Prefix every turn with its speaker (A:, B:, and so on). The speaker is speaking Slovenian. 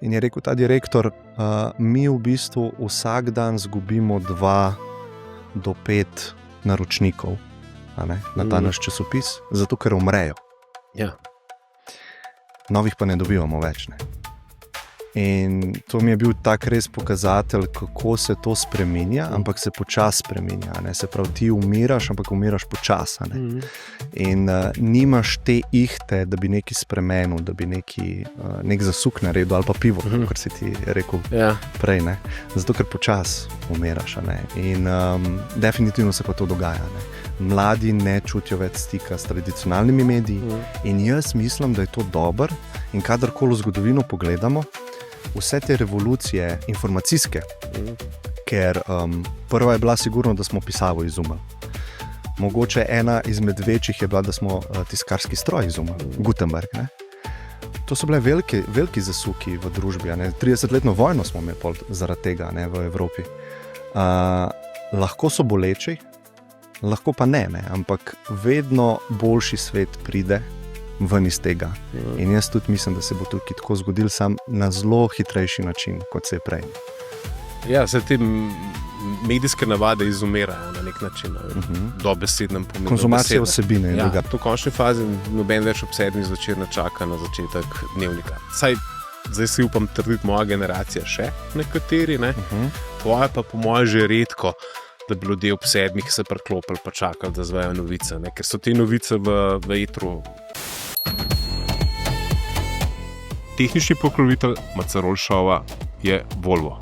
A: in je rekel ta direktor, mi v bistvu vsak dan zgubimo 2 do 5 naročnikov, na ta naš časopis, zato ker umrejo.
B: Ja.
A: Novih pa ne dobivamo več, ne. In to mi je bil tak res pokazatelj, kako se to spreminja, ampak se počasi spreminja, ne. Se pravi, ti umiraš, ampak umiraš počasi, ne. In nimaš te ihte, da bi nekaj spremenil, da bi nek zasuk naredil ali pa pivo, kot si ti rekel prej, ne. Zato, ker počasi umiraš, ne. In definitivno se pa to dogaja, ne. Mladi ne čutijo več stika s tradicionalnimi mediji in jaz mislim, da je to dobro in kadarkoli v zgodovino pogledamo, vse te revolucije informacijske, ker prva je bila sigurno, da smo pisavo izumili. Mogoče ena izmed večjih je bila, da smo tiskarski stroj izumili, Gutenberg, ne. To so bile veliki zasuki v družbi, ne. 30-letno vojno smo imeli zaradi tega, ne, v Evropi. Lahko so boleči, lahko pa ne, ampak vedno boljši svet pride ven iz tega. In jaz tudi mislim, da se bo tukaj tako zgodil, sam na zelo hitrejši način, kot se je prej.
B: Ja, se te medijske navade izumirajo na nek način, dobesednem pomenu.
A: Konzumacija vsebine.
B: Ja, to v končni fazi noben več ob 7 zvečer ne čaka na začetek dnevnika. Saj zdaj si upam trditi moja generacija še nekateri, ne? Tvoja pa po moje že redko, da bi ljudje ob 7 se priklopili pa čakali, da zvejo novice, ne? Ker so te novice v etru. Tehnični pokrovitelj Macarol Šova je Volvo.